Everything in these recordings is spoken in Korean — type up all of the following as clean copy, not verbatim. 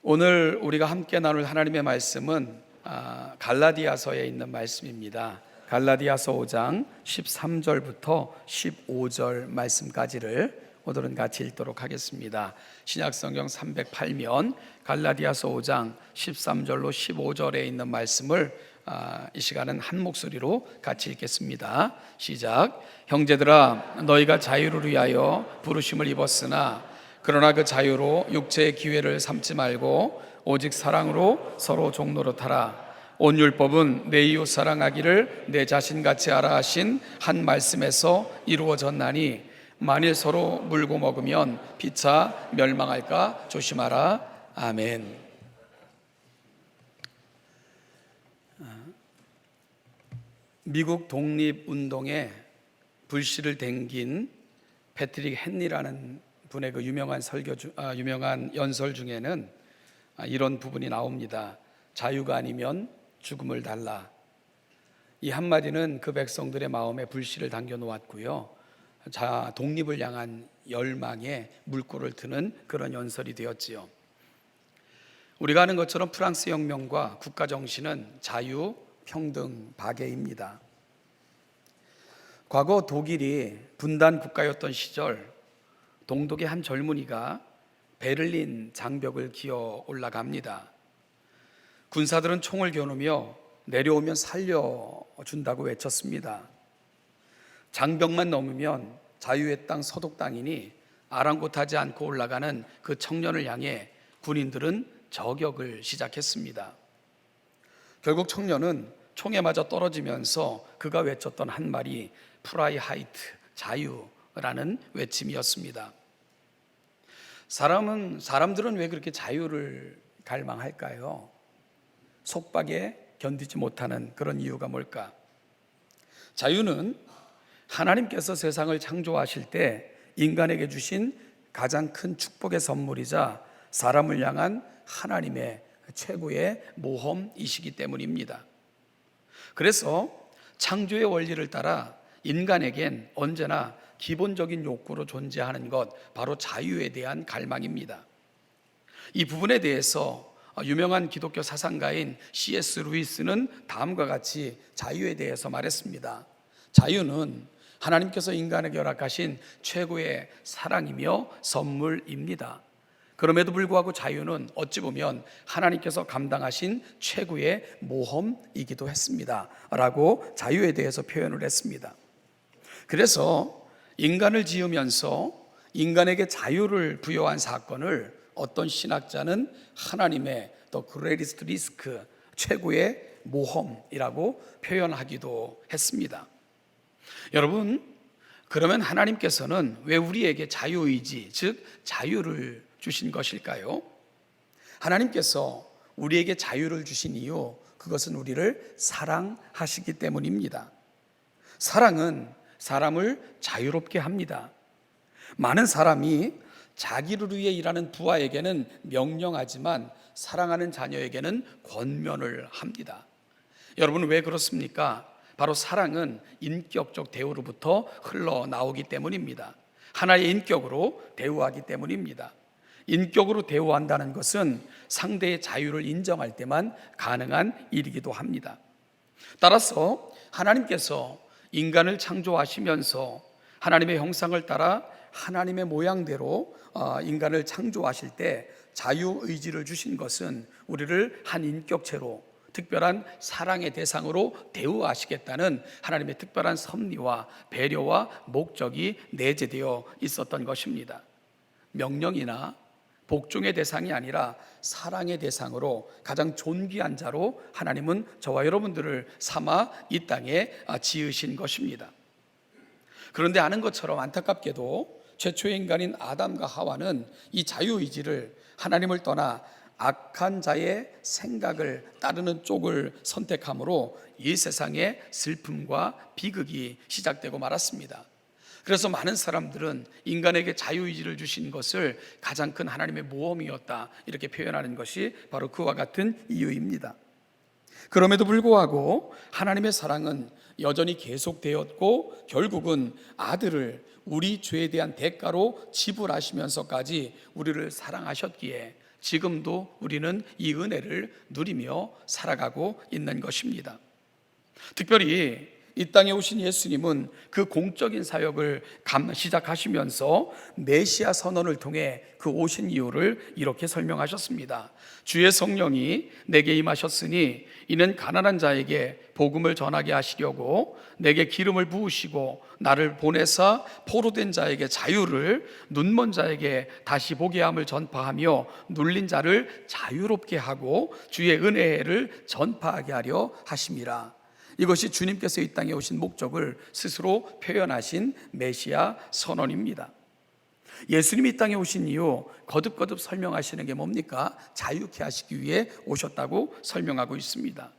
오늘 우리가 함께 나눌 하나님의 말씀은 갈라디아서에 있는 말씀입니다. 갈라디아서 5장 13절부터 15절 말씀까지를 오늘은 같이 읽도록 하겠습니다. 신약성경 308면 갈라디아서 5장 13절로 15절에 있는 말씀을 이 시간은 한 목소리로 같이 읽겠습니다. 시작. 형제들아, 너희가 자유를 위하여 부르심을 입었으나 그러나 그 자유로 육체의 기회를 삼지 말고 오직 사랑으로 서로 종노릇하라. 온 율법은 내 이웃 사랑하기를 내 자신같이 하라 하신 한 말씀에서 이루어졌나니 만일 서로 물고 먹으면 피차 멸망할까 조심하라. 아멘. 미국 독립운동에 불씨를 댕긴 패트릭 헨리라는 분의 그 유명한 연설 중에는 이런 부분이 나옵니다. 자유가 아니면 죽음을 달라. 이 한마디는 그 백성들의 마음에 불씨를 당겨 놓았고요. 독립을 향한 열망에 물꼬를 트는 그런 연설이 되었지요. 우리가 아는 것처럼 프랑스 혁명과 국가 정신은 자유, 평등, 박애입니다. 과거 독일이 분단 국가였던 시절 동독의 한 젊은이가 베를린 장벽을 기어 올라갑니다. 군사들은 총을 겨누며 내려오면 살려준다고 외쳤습니다. 장벽만 넘으면 자유의 땅 서독 땅이니 아랑곳하지 않고 올라가는 그 청년을 향해 군인들은 저격을 시작했습니다. 결국 청년은 총에 맞아 떨어지면서 그가 외쳤던 한 말이 프라이하이트, 자유라는 외침이었습니다. 사람들은 왜 그렇게 자유를 갈망할까요? 속박에 견디지 못하는 그런 이유가 뭘까? 자유는 하나님께서 세상을 창조하실 때 인간에게 주신 가장 큰 축복의 선물이자 사람을 향한 하나님의 최고의 모험이시기 때문입니다. 그래서 창조의 원리를 따라 인간에겐 언제나 기본적인 욕구로 존재하는 것, 바로 자유에 대한 갈망입니다. 이 부분에 대해서 유명한 기독교 사상가인 C.S. 루이스는 다음과 같이 자유에 대해서 말했습니다. 자유는 하나님께서 인간에게 허락하신 최고의 사랑이며 선물입니다. 그럼에도 불구하고 자유는 어찌 보면 하나님께서 감당하신 최고의 모험이기도 했습니다 라고 자유에 대해서 표현을 했습니다. 그래서 인간을 지으면서 인간에게 자유를 부여한 사건을 어떤 신학자는 하나님의 The Greatest Risk, 최고의 모험이라고 표현하기도 했습니다. 여러분, 그러면 하나님께서는 왜 우리에게 자유의지, 즉 자유를 주신 것일까요? 하나님께서 우리에게 자유를 주신 이유, 그것은 우리를 사랑하시기 때문입니다. 사랑은 사람을 자유롭게 합니다. 많은 사람이 자기를 위해 일하는 부하에게는 명령하지만 사랑하는 자녀에게는 권면을 합니다. 여러분, 왜 그렇습니까? 바로 사랑은 인격적 대우로부터 흘러나오기 때문입니다. 하나의 인격으로 대우하기 때문입니다. 인격으로 대우한다는 것은 상대의 자유를 인정할 때만 가능한 일이기도 합니다. 따라서 하나님께서 인간을 창조하시면서 하나님의 형상을 따라 하나님의 모양대로 인간을 창조하실 때 자유의지를 주신 것은 우리를 한 인격체로 특별한 사랑의 대상으로 대우하시겠다는 하나님의 특별한 섭리와 배려와 목적이 내재되어 있었던 것입니다. 명령이나 복종의 대상이 아니라 사랑의 대상으로 가장 존귀한 자로 하나님은 저와 여러분들을 삼아 이 땅에 지으신 것입니다. 그런데 아는 것처럼 안타깝게도 최초의 인간인 아담과 하와는 이 자유의지를 하나님을 떠나 악한 자의 생각을 따르는 쪽을 선택함으로 이 세상에 슬픔과 비극이 시작되고 말았습니다. 그래서 많은 사람들은 인간에게 자유의지를 주신 것을 가장 큰 하나님의 모험이었다, 이렇게 표현하는 것이 바로 그와 같은 이유입니다. 그럼에도 불구하고 하나님의 사랑은 여전히 계속되었고 결국은 아들을 우리 죄에 대한 대가로 지불하시면서까지 우리를 사랑하셨기에 지금도 우리는 이 은혜를 누리며 살아가고 있는 것입니다. 특별히 이 땅에 오신 예수님은 그 공적인 사역을 시작하시면서 메시아 선언을 통해 그 오신 이유를 이렇게 설명하셨습니다. 주의 성령이 내게 임하셨으니 이는 가난한 자에게 복음을 전하게 하시려고 내게 기름을 부으시고 나를 보내사 포로된 자에게 자유를, 눈먼 자에게 다시 보게 함을 전파하며 눌린 자를 자유롭게 하고 주의 은혜를 전파하게 하려 하심이라. 이것이 주님께서 이 땅에 오신 목적을 스스로 표현하신 메시아 선언입니다. 예수님이 이 땅에 오신 이유 거듭거듭 설명하시는 게 뭡니까? 자유케 하시기 위해 오셨다고 설명하고 있습니다.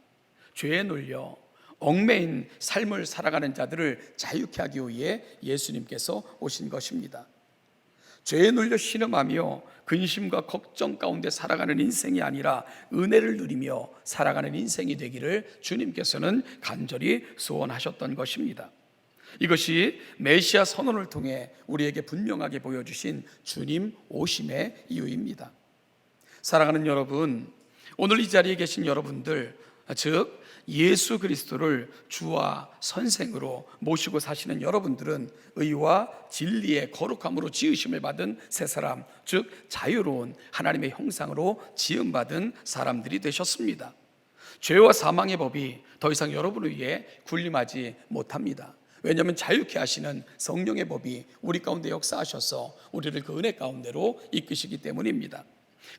죄에 눌려 얽매인 삶을 살아가는 자들을 자유케 하기 위해 예수님께서 오신 것입니다. 죄에 눌려 신음하며 근심과 걱정 가운데 살아가는 인생이 아니라 은혜를 누리며 살아가는 인생이 되기를 주님께서는 간절히 소원하셨던 것입니다. 이것이 메시아 선언을 통해 우리에게 분명하게 보여주신 주님 오심의 이유입니다. 사랑하는 여러분, 오늘 이 자리에 계신 여러분들, 즉 예수 그리스도를 주와 선생으로 모시고 사시는 여러분들은 의와 진리의 거룩함으로 지으심을 받은 새 사람, 즉 자유로운 하나님의 형상으로 지음받은 사람들이 되셨습니다. 죄와 사망의 법이 더 이상 여러분을 위해 군림하지 못합니다. 왜냐하면 자유케 하시는 성령의 법이 우리 가운데 역사하셔서 우리를 그 은혜 가운데로 이끄시기 때문입니다.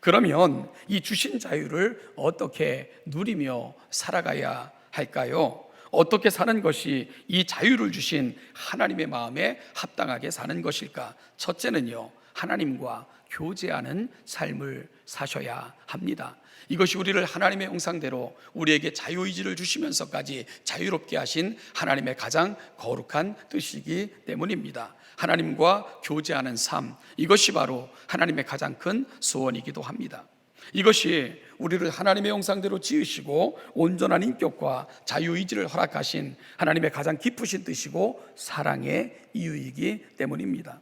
그러면 이 주신 자유를 어떻게 누리며 살아가야 할까요? 어떻게 사는 것이 이 자유를 주신 하나님의 마음에 합당하게 사는 것일까? 첫째는요, 하나님과 교제하는 삶을 사셔야 합니다. 이것이 우리를 하나님의 형상대로 우리에게 자유의지를 주시면서까지 자유롭게 하신 하나님의 가장 거룩한 뜻이기 때문입니다. 하나님과 교제하는 삶, 이것이 바로 하나님의 가장 큰 소원이기도 합니다. 이것이 우리를 하나님의 형상대로 지으시고 온전한 인격과 자유의지를 허락하신 하나님의 가장 깊으신 뜻이고 사랑의 이유이기 때문입니다.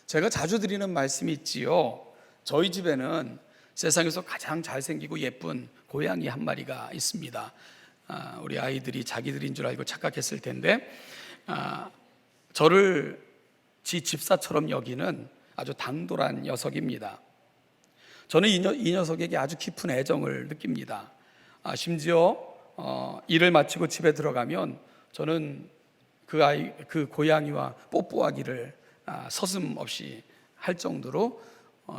제가 자주 드리는 말씀이 있지요. 저희 집에는 세상에서 가장 잘생기고 예쁜 고양이 한 마리가 있습니다. 우리 아이들이 자기들인 줄 알고 착각했을 텐데 저를 지 집사처럼 여기는 아주 당돌한 녀석입니다. 저는 이 녀석에게 아주 깊은 애정을 느낍니다. 심지어 일을 마치고 집에 들어가면 저는 그 고양이와 뽀뽀하기를 서슴없이 할 정도로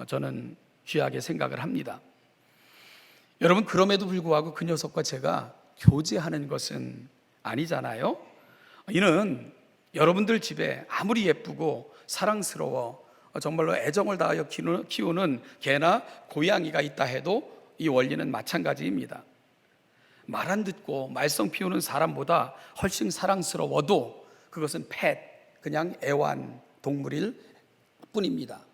저는 귀하게 생각을 합니다. 여러분, 그럼에도 불구하고 그 녀석과 제가 교제하는 것은 아니잖아요. 이는 여러분들 집에 아무리 예쁘고 사랑스러워 정말로 애정을 다하여 키우는 개나 고양이가 있다 해도 이 원리는 마찬가지입니다. 말 안 듣고 말썽 피우는 사람보다 훨씬 사랑스러워도 그것은 그냥 애완 동물일 뿐입니다.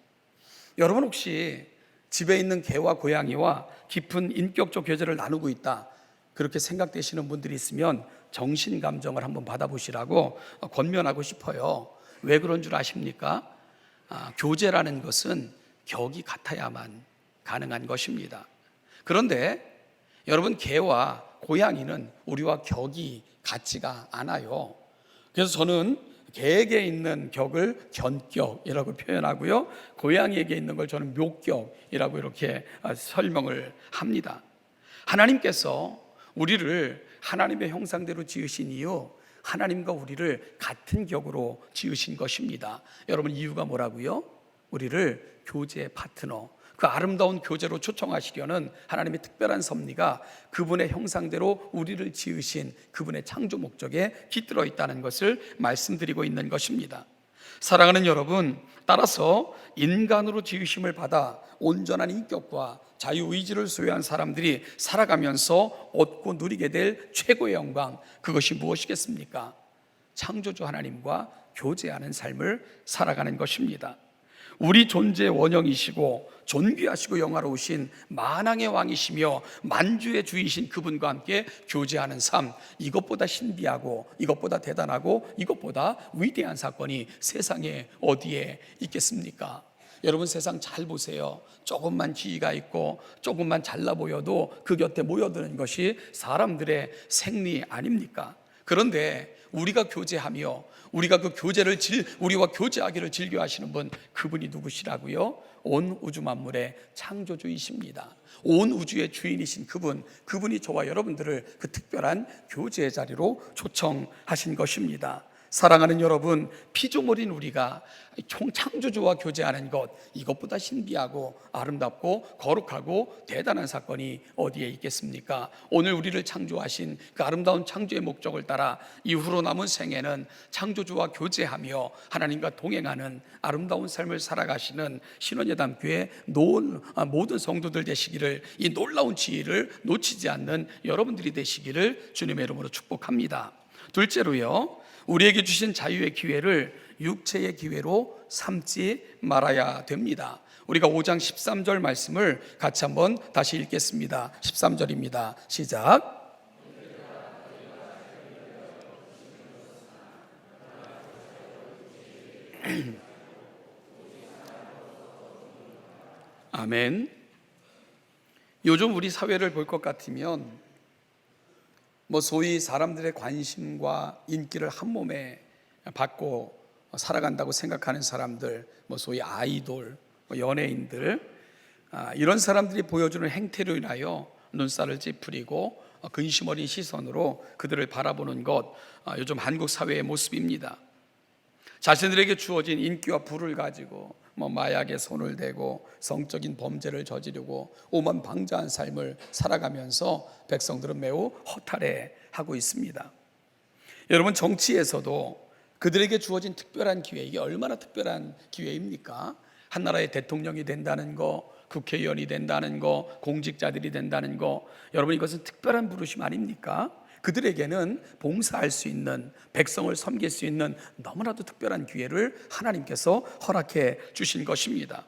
여러분 혹시 집에 있는 개와 고양이와 깊은 인격적 교제를 나누고 있다, 그렇게 생각되시는 분들이 있으면 정신감정을 한번 받아보시라고 권면하고 싶어요. 왜 그런 줄 아십니까? 교제라는 것은 격이 같아야만 가능한 것입니다. 그런데 여러분, 개와 고양이는 우리와 격이 같지가 않아요. 그래서 저는 개에게 있는 격을 견격이라고 표현하고요, 고양이에게 있는 걸 저는 묘격이라고 이렇게 설명을 합니다. 하나님께서 우리를 하나님의 형상대로 지으신 이유, 하나님과 우리를 같은 격으로 지으신 것입니다. 여러분, 이유가 뭐라고요? 우리를 교제의 파트너, 그 아름다운 교제로 초청하시려는 하나님의 특별한 섭리가 그분의 형상대로 우리를 지으신 그분의 창조 목적에 깃들어 있다는 것을 말씀드리고 있는 것입니다. 사랑하는 여러분, 따라서 인간으로 지으심을 받아 온전한 인격과 자유의지를 소유한 사람들이 살아가면서 얻고 누리게 될 최고의 영광, 그것이 무엇이겠습니까? 창조주 하나님과 교제하는 삶을 살아가는 것입니다. 우리 존재의 원형이시고 존귀하시고 영화로우신 만왕의 왕이시며 만주의 주이신 그분과 함께 교제하는 삶, 이것보다 신비하고 이것보다 대단하고 이것보다 위대한 사건이 세상에 어디에 있겠습니까? 여러분 세상 잘 보세요. 조금만 지위가 있고 조금만 잘나 보여도 그 곁에 모여드는 것이 사람들의 생리 아닙니까? 그런데 우리가 교제하며 우리가 그 교제를 우리와 교제하기를 즐겨 하시는 분, 그분이 누구시라고요? 온 우주 만물의 창조주이십니다. 온 우주의 주인이신 그분이 저와 여러분들을 그 특별한 교제의 자리로 초청하신 것입니다. 사랑하는 여러분, 피조물인 우리가 창조주와 교제하는 것, 이것보다 신비하고 아름답고 거룩하고 대단한 사건이 어디에 있겠습니까? 오늘 우리를 창조하신 그 아름다운 창조의 목적을 따라 이후로 남은 생애는 창조주와 교제하며 하나님과 동행하는 아름다운 삶을 살아가시는 신원예담교회 모든 성도들 되시기를, 이 놀라운 지혜를 놓치지 않는 여러분들이 되시기를 주님의 이름으로 축복합니다. 둘째로요, 우리에게 주신 자유의 기회를 육체의 기회로 삼지 말아야 됩니다. 우리가 5장 13절 말씀을 같이 한번 다시 읽겠습니다. 13절입니다. 시작. 아멘. 요즘 우리 사회를 볼 것 같으면 소위 사람들의 관심과 인기를 한 몸에 받고 살아간다고 생각하는 사람들, 소위 아이돌, 연예인들, 이런 사람들이 보여주는 행태로 인하여 눈살을 찌푸리고 근심 어린 시선으로 그들을 바라보는 것, 요즘 한국 사회의 모습입니다. 자신들에게 주어진 인기와 부를 가지고 마약에 손을 대고 성적인 범죄를 저지르고 오만방자한 삶을 살아가면서 백성들은 매우 허탈해하고 있습니다. 여러분, 정치에서도 그들에게 주어진 특별한 기회, 이게 얼마나 특별한 기회입니까? 한 나라의 대통령이 된다는 거, 국회의원이 된다는 거, 공직자들이 된다는 거, 여러분, 이것은 특별한 부르심 아닙니까? 그들에게는 봉사할 수 있는, 백성을 섬길 수 있는 너무나도 특별한 기회를 하나님께서 허락해 주신 것입니다.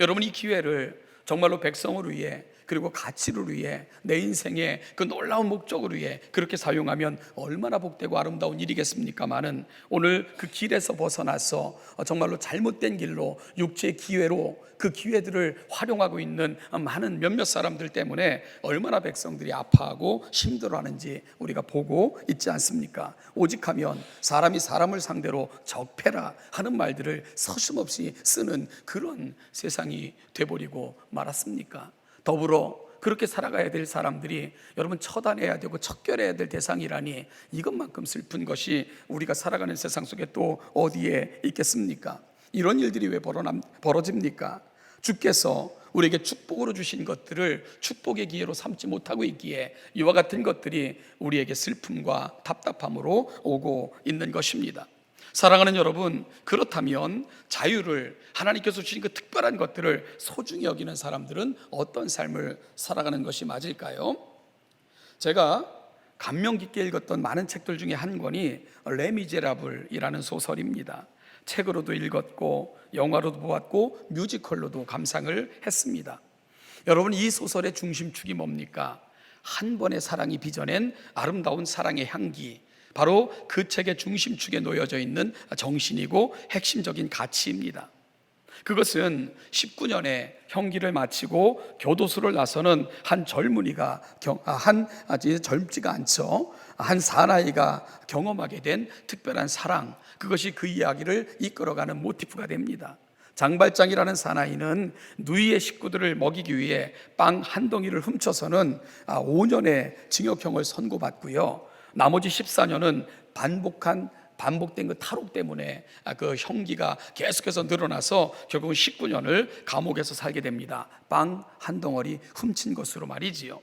여러분, 이 기회를 정말로 백성을 위해, 그리고 가치를 위해, 내 인생의 그 놀라운 목적을 위해 그렇게 사용하면 얼마나 복되고 아름다운 일이겠습니까마는, 오늘 그 길에서 벗어나서 정말로 잘못된 길로 육체의 기회로 그 기회들을 활용하고 있는 많은 몇몇 사람들 때문에 얼마나 백성들이 아파하고 힘들어하는지 우리가 보고 있지 않습니까? 오직하면 사람이 사람을 상대로 적폐라 하는 말들을 서슴없이 쓰는 그런 세상이 돼버리고 말았습니까? 더불어 그렇게 살아가야 될 사람들이 여러분 처단해야 되고 척결해야 될 대상이라니, 이것만큼 슬픈 것이 우리가 살아가는 세상 속에 또 어디에 있겠습니까? 이런 일들이 왜 벌어집니까? 주께서 우리에게 축복으로 주신 것들을 축복의 기회로 삼지 못하고 있기에 이와 같은 것들이 우리에게 슬픔과 답답함으로 오고 있는 것입니다. 사랑하는 여러분, 그렇다면 자유를, 하나님께서 주신 그 특별한 것들을 소중히 여기는 사람들은 어떤 삶을 살아가는 것이 맞을까요? 제가 감명 깊게 읽었던 많은 책들 중에 한 권이 레미제라블이라는 소설입니다. 책으로도 읽었고 영화로도 보았고 뮤지컬로도 감상을 했습니다. 여러분, 이 소설의 중심축이 뭡니까? 한 번의 사랑이 빚어낸 아름다운 사랑의 향기, 바로 그 책의 중심축에 놓여져 있는 정신이고 핵심적인 가치입니다. 그것은 19년의 형기를 마치고 교도소를 나서는 한 젊은이가 젊지가 않죠. 한 사나이가 경험하게 된 특별한 사랑, 그것이 그 이야기를 이끌어가는 모티프가 됩니다. 장발장이라는 사나이는 누이의 식구들을 먹이기 위해 빵 한 덩이를 훔쳐서는 5년의 징역형을 선고받고요. 나머지 14년은 반복된 그 탈옥 때문에 그 형기가 계속해서 늘어나서 결국은 19년을 감옥에서 살게 됩니다. 빵 한 덩어리 훔친 것으로 말이지요.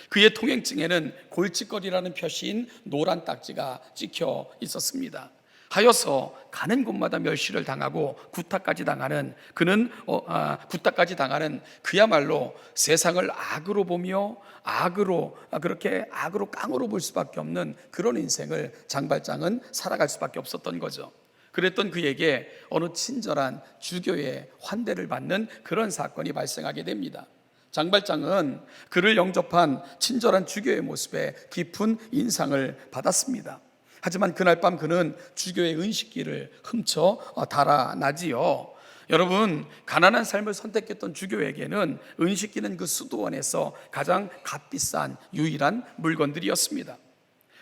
그의 통행증에는 골칫거리라는 표시인 노란 딱지가 찍혀 있었습니다. 하여서 가는 곳마다 멸시를 당하고 구타까지 당하는 그야말로 세상을 악으로 보며 그렇게 악으로 깡으로 볼 수밖에 없는 그런 인생을 장발장은 살아갈 수밖에 없었던 거죠. 그랬던 그에게 어느 친절한 주교의 환대를 받는 그런 사건이 발생하게 됩니다. 장발장은 그를 영접한 친절한 주교의 모습에 깊은 인상을 받았습니다. 하지만 그날 밤 그는 주교의 은식기를 훔쳐 달아나지요. 여러분, 가난한 삶을 선택했던 주교에게는 은식기는 그 수도원에서 가장 값비싼 유일한 물건들이었습니다.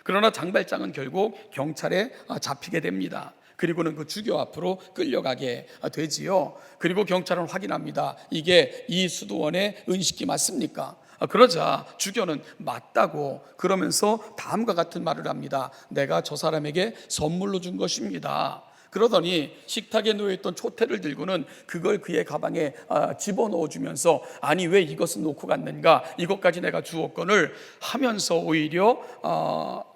그러나 장발장은 결국 경찰에 잡히게 됩니다. 그리고는 그 주교 앞으로 끌려가게 되지요. 그리고 경찰은 확인합니다. 이게 이 수도원의 은식기 맞습니까? 그러자 주교는 맞다고 그러면서 다음과 같은 말을 합니다. 내가 저 사람에게 선물로 준 것입니다. 그러더니 식탁에 놓여있던 촛대를 들고는 그걸 그의 가방에 집어넣어 주면서 아니 왜 이것은 놓고 갔는가, 이것까지 내가 주었건을 하면서 오히려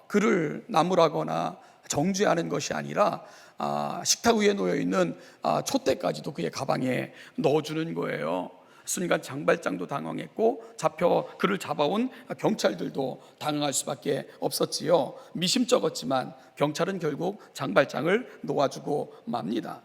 그를 나무라거나 정죄하는 것이 아니라 식탁 위에 놓여있는 촛대까지도 그의 가방에 넣어주는 거예요. 순간 장발장도 당황했고 그를 잡아온 경찰들도 당황할 수밖에 없었지요. 미심쩍었지만 경찰은 결국 장발장을 놓아주고 맙니다.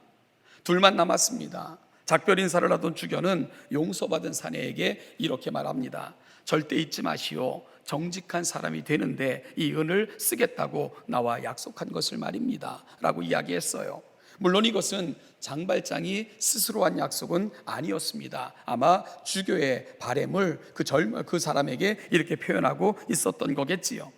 둘만 남았습니다. 작별 인사를 하던 주교는 용서받은 사내에게 이렇게 말합니다. 절대 잊지 마시오. 정직한 사람이 되는데 이 은을 쓰겠다고 나와 약속한 것을 말입니다 라고 이야기했어요. 물론 이것은 장발장이 스스로 한 약속은 아니었습니다. 아마 주교의 바램을 그 사람에게 이렇게 표현하고 있었던 거겠지요.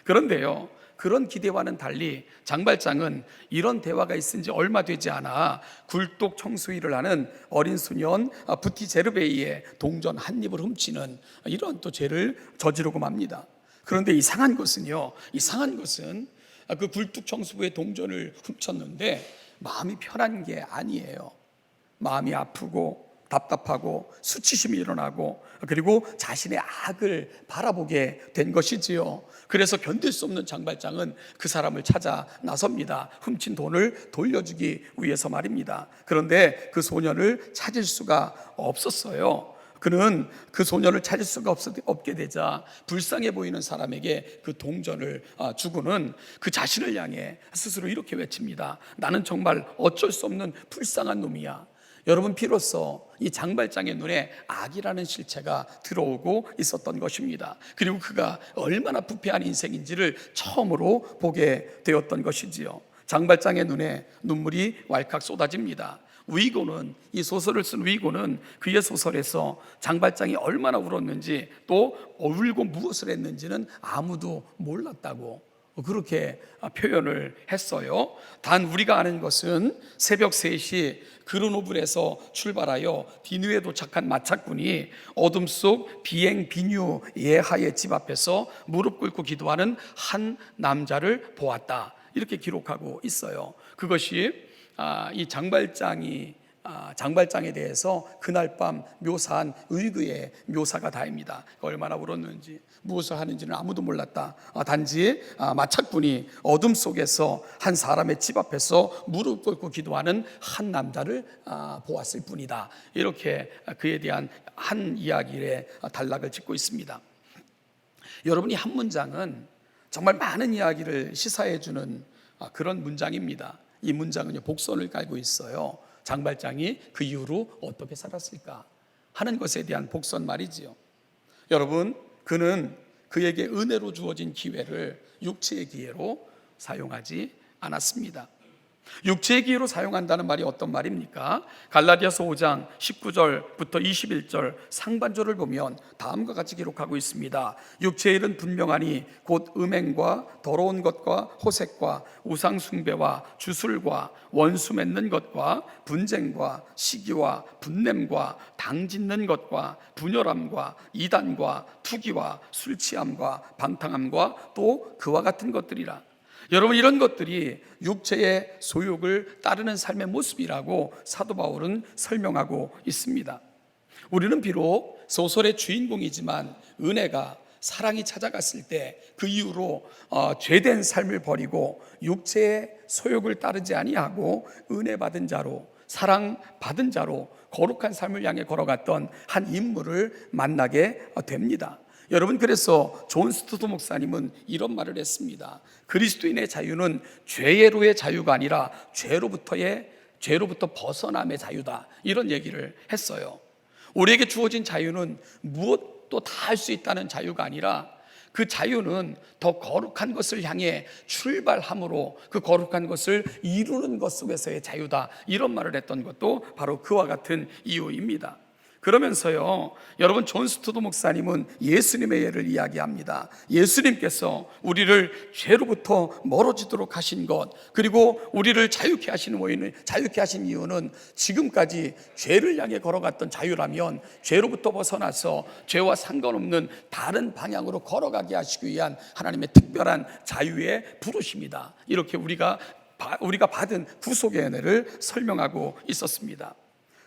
그런데요, 그런 기대와는 달리 장발장은 이런 대화가 있은 지 얼마 되지 않아 굴뚝 청소일을 하는 어린 소년 부티제르베이의 동전 한 입을 훔치는 이런 또 죄를 저지르고 맙니다. 그런데 이상한 것은 그 굴뚝 청소부의 동전을 훔쳤는데 마음이 편한 게 아니에요. 마음이 아프고 답답하고 수치심이 일어나고 그리고 자신의 악을 바라보게 된 것이지요. 그래서 견딜 수 없는 장발장은 그 사람을 찾아 나섭니다. 훔친 돈을 돌려주기 위해서 말입니다. 그런데 그 소년을 찾을 수가 없었어요. 그는 그 소년을 찾을 수가 없게 되자 불쌍해 보이는 사람에게 그 동전을 주고는 그 자신을 향해 스스로 이렇게 외칩니다. 나는 정말 어쩔 수 없는 불쌍한 놈이야. 여러분, 비로소 이 장발장의 눈에 악이라는 실체가 들어오고 있었던 것입니다. 그리고 그가 얼마나 부패한 인생인지를 처음으로 보게 되었던 것이지요. 장발장의 눈에 눈물이 왈칵 쏟아집니다. 이 소설을 쓴 위고는 그의 소설에서 장발장이 얼마나 울었는지 또 울고 무엇을 했는지는 아무도 몰랐다고 그렇게 표현을 했어요. 단 우리가 아는 것은 새벽 3시 그르노블에서 출발하여 디누에 도착한 마차꾼이 어둠 속 비행 비뉴 예하의 집 앞에서 무릎 꿇고 기도하는 한 남자를 보았다, 이렇게 기록하고 있어요. 그것이 이 장발장에 대해서 그날 밤 묘사한 의그의 묘사가 다입니다. 얼마나 울었는지 무엇을 하는지는 아무도 몰랐다. 단지 마차꾼이 어둠 속에서 한 사람의 집 앞에서 무릎 꿇고 기도하는 한 남자를 보았을 뿐이다. 이렇게 그에 대한 한 이야기에 단락을 짓고 있습니다. 여러분이 한 문장은 정말 많은 이야기를 시사해주는 그런 문장입니다. 이 문장은요, 복선을 깔고 있어요. 장발장이 그 이후로 어떻게 살았을까 하는 것에 대한 복선 말이지요. 여러분, 그는 그에게 은혜로 주어진 기회를 육체의 기회로 사용하지 않았습니다. 육체의 기회로 사용한다는 말이 어떤 말입니까? 갈라디아서 5장 19절부터 21절 상반절을 보면 다음과 같이 기록하고 있습니다. 육체의 일은 분명하니 곧 음행과 더러운 것과 호색과 우상 숭배와 주술과 원수 맺는 것과 분쟁과 시기와 분냄과 당 짓는 것과 분열함과 이단과 투기와 술 취함과 방탕함과 또 그와 같은 것들이라. 여러분, 이런 것들이 육체의 소욕을 따르는 삶의 모습이라고 사도 바울은 설명하고 있습니다. 우리는 비록 소설의 주인공이지만 은혜가 사랑이 찾아갔을 때 그 이후로 죄된 삶을 버리고 육체의 소욕을 따르지 아니하고 은혜 받은 자로, 사랑 받은 자로 거룩한 삶을 향해 걸어갔던 한 인물을 만나게 됩니다. 여러분, 그래서 존 스투트 목사님은 이런 말을 했습니다. 그리스도인의 자유는 죄로의 자유가 아니라 죄로부터 벗어남의 자유다, 이런 얘기를 했어요. 우리에게 주어진 자유는 무엇도 다 할 수 있다는 자유가 아니라 그 자유는 더 거룩한 것을 향해 출발함으로 그 거룩한 것을 이루는 것 속에서의 자유다, 이런 말을 했던 것도 바로 그와 같은 이유입니다. 그러면서요, 여러분, 존 스투드 목사님은 예수님의 예를 이야기합니다. 예수님께서 우리를 죄로부터 멀어지도록 하신 것, 그리고 우리를 자유케 하신 이유는 지금까지 죄를 향해 걸어갔던 자유라면 죄로부터 벗어나서 죄와 상관없는 다른 방향으로 걸어가게 하시기 위한 하나님의 특별한 자유의 부르심이다, 이렇게 우리가 받은 구속의 은혜를 설명하고 있었습니다.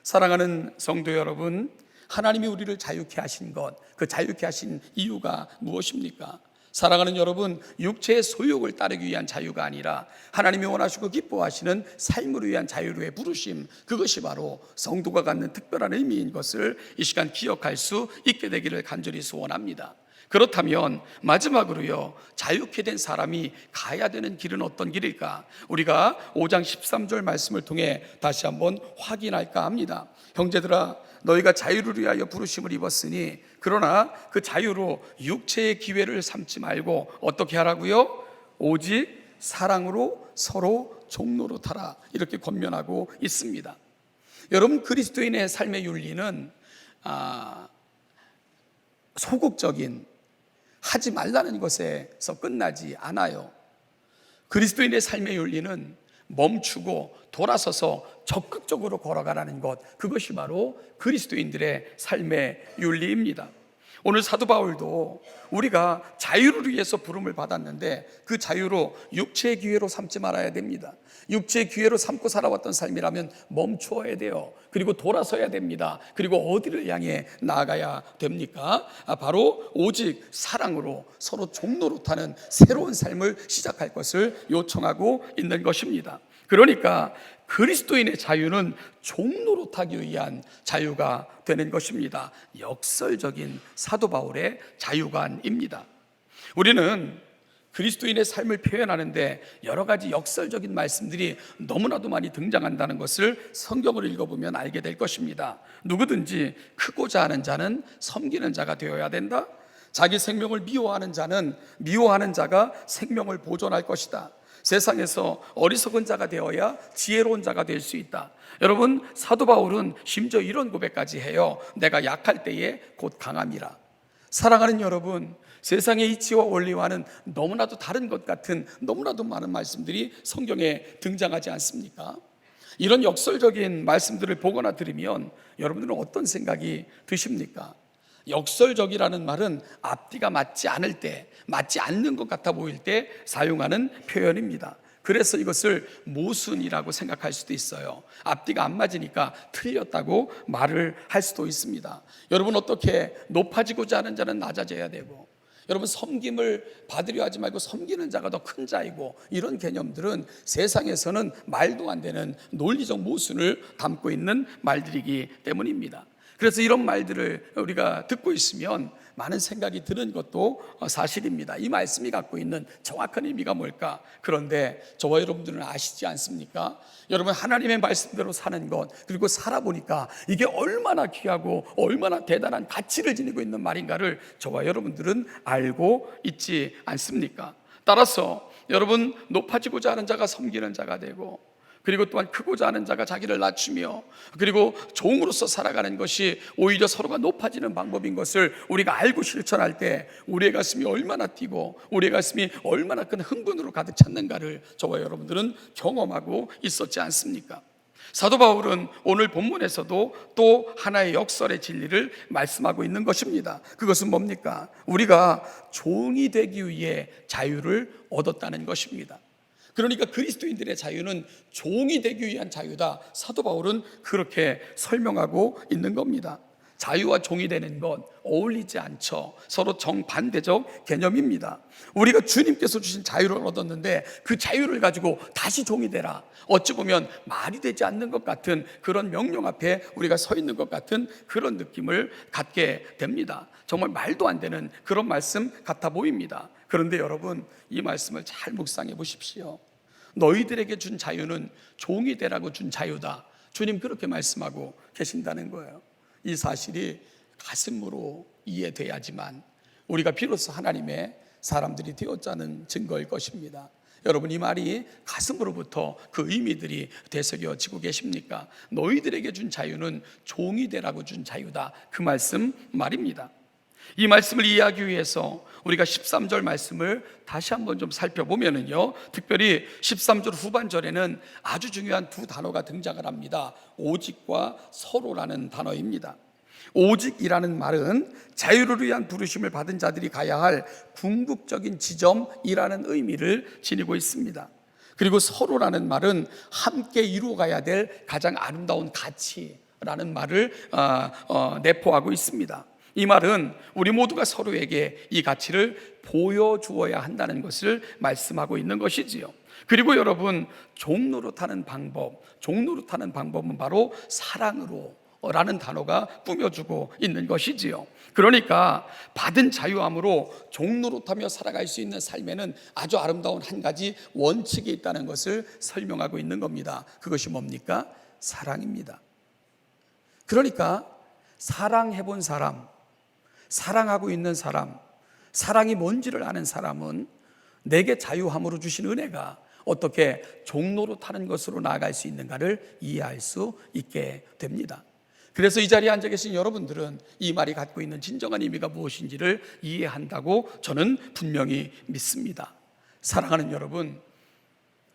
사랑하는 성도 여러분, 하나님이 우리를 자유케 하신 것, 그 자유케 하신 이유가 무엇입니까? 사랑하는 여러분, 육체의 소욕을 따르기 위한 자유가 아니라 하나님이 원하시고 기뻐하시는 삶을 위한 자유로의 부르심, 그것이 바로 성도가 갖는 특별한 의미인 것을 이 시간 기억할 수 있게 되기를 간절히 소원합니다. 그렇다면 마지막으로요, 자유케 된 사람이 가야 되는 길은 어떤 길일까? 우리가 5장 13절 말씀을 통해 다시 한번 확인할까 합니다. 형제들아, 너희가 자유를 위하여 부르심을 입었으니 그러나 그 자유로 육체의 기회를 삼지 말고 어떻게 하라고요? 오직 사랑으로 서로 종노릇하라, 이렇게 권면하고 있습니다. 여러분, 그리스도인의 삶의 윤리는 소극적인, 하지 말라는 것에서 끝나지 않아요. 그리스도인의 삶의 윤리는 멈추고 돌아서서 적극적으로 걸어가라는 것, 그것이 바로 그리스도인들의 삶의 윤리입니다. 오늘 사도 바울도 우리가 자유를 위해서 부름을 받았는데 그 자유로 육체의 기회로 삼지 말아야 됩니다. 육체의 기회로 삼고 살아왔던 삶이라면 멈추어야 돼요. 그리고 돌아서야 됩니다. 그리고 어디를 향해 나아가야 됩니까? 바로 오직 사랑으로 서로 종노릇하는 새로운 삶을 시작할 것을 요청하고 있는 것입니다. 그러니까 그리스도인의 자유는 종노릇하기 위한 자유가 되는 것입니다. 역설적인 사도 바울의 자유관입니다. 우리는 그리스도인의 삶을 표현하는데 여러 가지 역설적인 말씀들이 너무나도 많이 등장한다는 것을 성경을 읽어보면 알게 될 것입니다. 누구든지 크고자 하는 자는 섬기는 자가 되어야 된다. 자기 생명을 미워하는 자는 미워하는 자가 생명을 보존할 것이다. 세상에서 어리석은 자가 되어야 지혜로운 자가 될 수 있다. 여러분, 사도 바울은 심지어 이런 고백까지 해요. 내가 약할 때에 곧 강함이라. 사랑하는 여러분, 세상의 이치와 원리와는 너무나도 다른 것 같은 너무나도 많은 말씀들이 성경에 등장하지 않습니까? 이런 역설적인 말씀들을 보거나 들으면 여러분들은 어떤 생각이 드십니까? 역설적이라는 말은 앞뒤가 맞지 않을 때, 맞지 않는 것 같아 보일 때 사용하는 표현입니다. 그래서 이것을 모순이라고 생각할 수도 있어요. 앞뒤가 안 맞으니까 틀렸다고 말을 할 수도 있습니다. 여러분, 어떻게 높아지고자 하는 자는 낮아져야 되고, 여러분, 섬김을 받으려 하지 말고 섬기는 자가 더 큰 자이고, 이런 개념들은 세상에서는 말도 안 되는 논리적 모순을 담고 있는 말들이기 때문입니다. 그래서 이런 말들을 우리가 듣고 있으면 많은 생각이 드는 것도 사실입니다. 이 말씀이 갖고 있는 정확한 의미가 뭘까? 그런데 저와 여러분들은 아시지 않습니까? 여러분, 하나님의 말씀대로 사는 것, 그리고 살아보니까 이게 얼마나 귀하고 얼마나 대단한 가치를 지니고 있는 말인가를 저와 여러분들은 알고 있지 않습니까? 따라서 여러분, 높아지고자 하는 자가 섬기는 자가 되고, 그리고 또한 크고자 하는 자가 자기를 낮추며, 그리고 종으로서 살아가는 것이 오히려 서로가 높아지는 방법인 것을 우리가 알고 실천할 때 우리의 가슴이 얼마나 뛰고 우리의 가슴이 얼마나 큰 흥분으로 가득 찼는가를 저와 여러분들은 경험하고 있었지 않습니까? 사도 바울은 오늘 본문에서도 또 하나의 역설의 진리를 말씀하고 있는 것입니다. 그것은 뭡니까? 우리가 종이 되기 위해 자유를 얻었다는 것입니다. 그러니까 그리스도인들의 자유는 종이 되기 위한 자유다. 사도 바울은 그렇게 설명하고 있는 겁니다. 자유와 종이 되는 것 어울리지 않죠. 서로 정반대적 개념입니다. 우리가 주님께서 주신 자유를 얻었는데 그 자유를 가지고 다시 종이 되라, 어찌 보면 말이 되지 않는 것 같은 그런 명령 앞에 우리가 서 있는 것 같은 그런 느낌을 갖게 됩니다. 정말 말도 안 되는 그런 말씀 같아 보입니다. 그런데 여러분, 이 말씀을 잘 묵상해 보십시오. 너희들에게 준 자유는 종이 되라고 준 자유다. 주님 그렇게 말씀하고 계신다는 거예요. 이 사실이 가슴으로 이해돼야지만 우리가 비로소 하나님의 사람들이 되었자는 증거일 것입니다. 여러분, 이 말이 가슴으로부터 그 의미들이 되새겨지고 계십니까? 너희들에게 준 자유는 종이 되라고 준 자유다, 그 말씀 말입니다. 이 말씀을 이해하기 위해서 우리가 13절 말씀을 다시 한번 좀 살펴보면은요, 특별히 13절 후반절에는 아주 중요한 두 단어가 등장을 합니다. 오직과 서로라는 단어입니다. 오직이라는 말은 자유를 위한 부르심을 받은 자들이 가야 할 궁극적인 지점이라는 의미를 지니고 있습니다. 그리고 서로라는 말은 함께 이루어가야 될 가장 아름다운 가치라는 말을 내포하고 있습니다. 이 말은 우리 모두가 서로에게 이 가치를 보여주어야 한다는 것을 말씀하고 있는 것이지요. 그리고 여러분, 종노릇하는 방법은 바로 사랑으로 라는 단어가 꾸며주고 있는 것이지요. 그러니까 받은 자유함으로 종노릇하며 살아갈 수 있는 삶에는 아주 아름다운 한 가지 원칙이 있다는 것을 설명하고 있는 겁니다. 그것이 뭡니까? 사랑입니다. 그러니까 사랑해본 사람, 사랑하고 있는 사람, 사랑이 뭔지를 아는 사람은 내게 자유함으로 주신 은혜가 어떻게 종노릇하는 것으로 나아갈 수 있는가를 이해할 수 있게 됩니다. 그래서 이 자리에 앉아 계신 여러분들은 이 말이 갖고 있는 진정한 의미가 무엇인지를 이해한다고 저는 분명히 믿습니다. 사랑하는 여러분,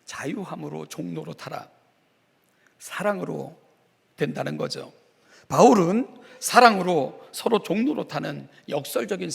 자유함으로 종노릇하라, 사랑으로 된다는 거죠. 바울은 사랑으로 서로 종노릇하는 역설적인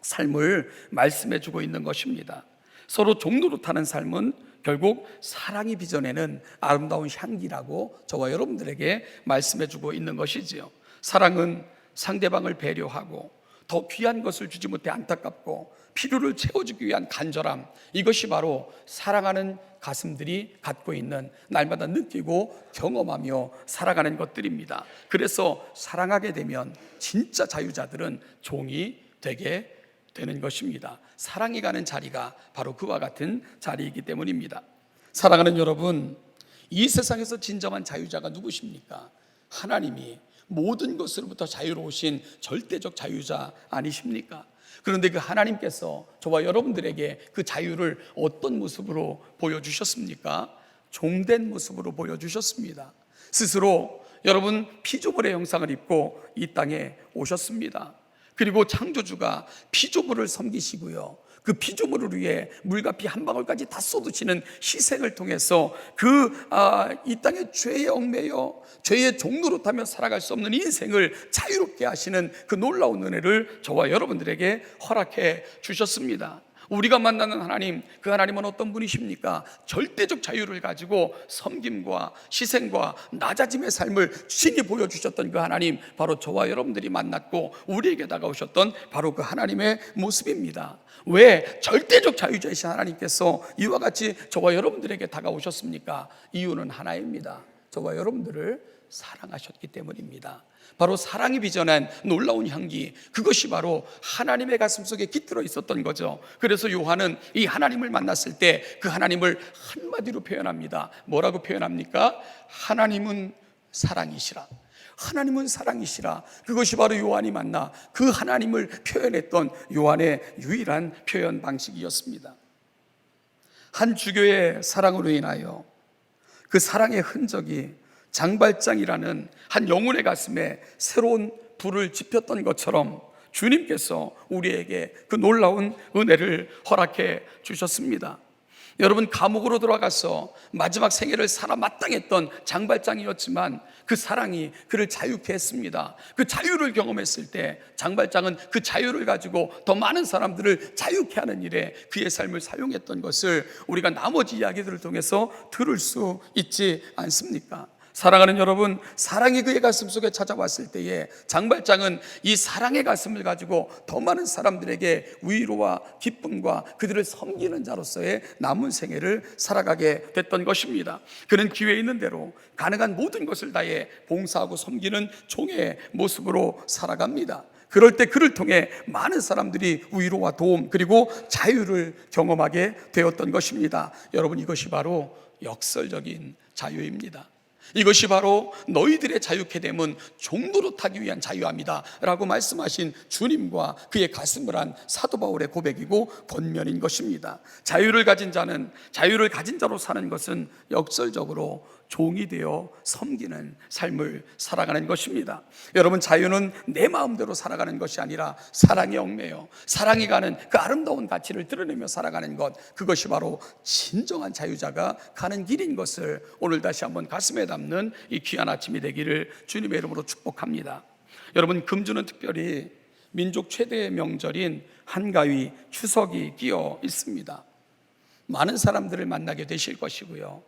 삶을 말씀해 주고 있는 것입니다. 서로 종노릇하는 삶은 결국 사랑이 빚어내는 아름다운 향기라고 저와 여러분들에게 말씀해 주고 있는 것이지요. 사랑은 상대방을 배려하고 더 귀한 것을 주지 못해 안타깝고 필요를 채워주기 위한 간절함, 이것이 바로 사랑하는 가슴들이 갖고 있는, 날마다 느끼고 경험하며 살아가는 것들입니다. 그래서 사랑하게 되면 진짜 자유자들은 종이 되게 되는 것입니다. 사랑이 가는 자리가 바로 그와 같은 자리이기 때문입니다. 사랑하는 여러분, 이 세상에서 진정한 자유자가 누구십니까? 하나님이 모든 것으로부터 자유로우신 절대적 자유자 아니십니까? 그런데 그 하나님께서 저와 여러분들에게 그 자유를 어떤 모습으로 보여주셨습니까? 종된 모습으로 보여주셨습니다. 스스로 여러분 피조물의 형상을 입고 이 땅에 오셨습니다. 그리고 창조주가 피조물을 섬기시고요, 그 피조물을 위해 물과 피 한 방울까지 다 쏟으시는 희생을 통해서 이 땅의 죄에 얽매여 죄의 종노릇하며 살아갈 수 없는 인생을 자유롭게 하시는 그 놀라운 은혜를 저와 여러분들에게 허락해 주셨습니다. 우리가 만나는 하나님, 그 하나님은 어떤 분이십니까? 절대적 자유를 가지고 섬김과 희생과 낮아짐의 삶을 친히 보여주셨던 그 하나님, 바로 저와 여러분들이 만났고 우리에게 다가오셨던 바로 그 하나님의 모습입니다. 왜 절대적 자유자이신 하나님께서 이와 같이 저와 여러분들에게 다가오셨습니까? 이유는 하나입니다. 저와 여러분들을 사랑하셨기 때문입니다. 바로 사랑이 빚어낸 놀라운 향기, 그것이 바로 하나님의 가슴 속에 깃들어 있었던 거죠. 그래서 요한은 이 하나님을 만났을 때 그 하나님을 한마디로 표현합니다. 뭐라고 표현합니까? 하나님은 사랑이시라. 하나님은 사랑이시라. 그것이 바로 요한이 만나 그 하나님을 표현했던 요한의 유일한 표현 방식이었습니다. 한 주교의 사랑으로 인하여 그 사랑의 흔적이 장발장이라는 한 영혼의 가슴에 새로운 불을 지폈던 것처럼 주님께서 우리에게 그 놀라운 은혜를 허락해 주셨습니다. 여러분, 감옥으로 들어가서 마지막 생애를 살아 마땅했던 장발장이었지만 그 사랑이 그를 자유케 했습니다. 그 자유를 경험했을 때 장발장은 그 자유를 가지고 더 많은 사람들을 자유케 하는 일에 그의 삶을 사용했던 것을 우리가 나머지 이야기들을 통해서 들을 수 있지 않습니까? 사랑하는 여러분, 사랑이 그의 가슴 속에 찾아왔을 때에 장발장은 이 사랑의 가슴을 가지고 더 많은 사람들에게 위로와 기쁨과 그들을 섬기는 자로서의 남은 생애를 살아가게 됐던 것입니다. 그는 기회 있는 대로 가능한 모든 것을 다해 봉사하고 섬기는 종의 모습으로 살아갑니다. 그럴 때 그를 통해 많은 사람들이 위로와 도움 그리고 자유를 경험하게 되었던 것입니다. 여러분, 이것이 바로 역설적인 자유입니다. 이것이 바로 너희들의 자유케 됨은 종노릇하기 위한 자유함이다 라고 말씀하신 주님과 그의 가슴을 한 사도 바울의 고백이고 권면인 것입니다. 자유를 가진 자로 사는 것은 역설적으로 종이 되어 섬기는 삶을 살아가는 것입니다. 여러분, 자유는 내 마음대로 살아가는 것이 아니라 사랑에 얽매여 사랑이 가는 그 아름다운 가치를 드러내며 살아가는 것, 그것이 바로 진정한 자유자가 가는 길인 것을 오늘 다시 한번 가슴에 담는 이 귀한 아침이 되기를 주님의 이름으로 축복합니다. 여러분, 금주는 특별히 민족 최대의 명절인 한가위 추석이 끼어 있습니다. 많은 사람들을 만나게 되실 것이고요,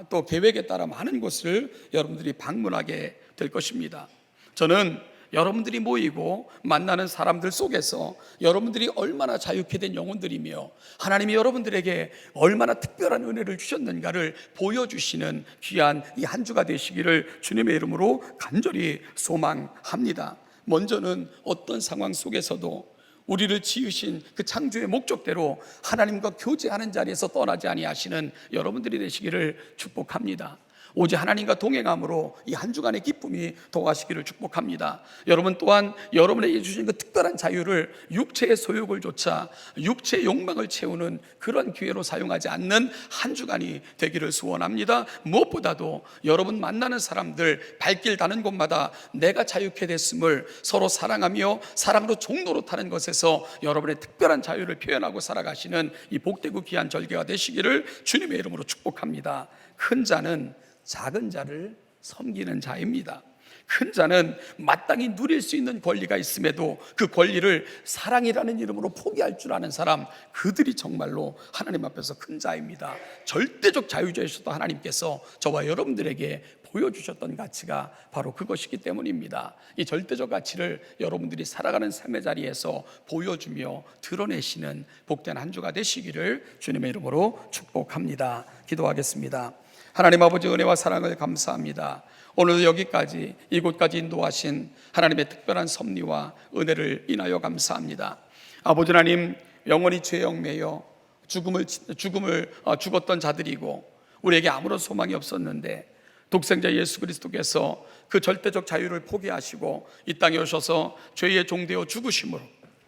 또 계획에 따라 많은 곳을 여러분들이 방문하게 될 것입니다. 저는 여러분들이 모이고 만나는 사람들 속에서 여러분들이 얼마나 자유케 된 영혼들이며 하나님이 여러분들에게 얼마나 특별한 은혜를 주셨는가를 보여주시는 귀한 이 한 주가 되시기를 주님의 이름으로 간절히 소망합니다. 먼저는 어떤 상황 속에서도 우리를 지으신 그 창조의 목적대로 하나님과 교제하는 자리에서 떠나지 아니하시는 여러분들이 되시기를 축복합니다. 오직 하나님과 동행함으로 이 한 주간의 기쁨이 더하시기를 축복합니다. 여러분 또한 여러분에게 주신 그 특별한 자유를 육체의 소욕을 좇아 육체의 욕망을 채우는 그런 기회로 사용하지 않는 한 주간이 되기를 소원합니다. 무엇보다도 여러분 만나는 사람들, 발길 닿는 곳마다 내가 자유케 됐음을 서로 사랑하며 사랑으로 종노릇하는 것에서 여러분의 특별한 자유를 표현하고 살아가시는 이 복되고 귀한 절기가 되시기를 주님의 이름으로 축복합니다. 큰 자는 작은 자를 섬기는 자입니다. 큰 자는 마땅히 누릴 수 있는 권리가 있음에도 그 권리를 사랑이라는 이름으로 포기할 줄 아는 사람, 그들이 정말로 하나님 앞에서 큰 자입니다. 절대적 자유자이셨던 하나님께서 저와 여러분들에게 보여주셨던 가치가 바로 그것이기 때문입니다. 이 절대적 가치를 여러분들이 살아가는 삶의 자리에서 보여주며 드러내시는 복된 한 주가 되시기를 주님의 이름으로 축복합니다. 기도하겠습니다. 하나님 아버지, 은혜와 사랑을 감사합니다. 오늘도 여기까지, 이곳까지 인도하신 하나님의 특별한 섭리와 은혜를 인하여 감사합니다. 아버지 하나님, 영원히 죄에 얽매여 죽었던 자들이고 우리에게 아무런 소망이 없었는데 독생자 예수 그리스도께서 그 절대적 자유를 포기하시고 이 땅에 오셔서 죄의 종되어 죽으심으로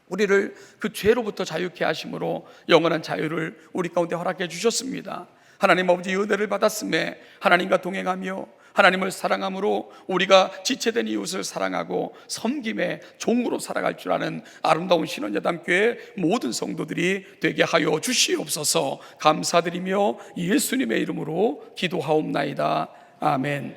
우리를 그 죄로부터 자유케 하심으로 영원한 자유를 우리 가운데 허락해 주셨습니다. 하나님 아버지, 은혜를 받았음에 하나님과 동행하며 하나님을 사랑함으로 우리가 지체된 이웃을 사랑하고 섬김의 종으로 살아갈 줄 아는 아름다운 신원예담교회 모든 성도들이 되게 하여 주시옵소서. 감사드리며 예수님의 이름으로 기도하옵나이다. 아멘.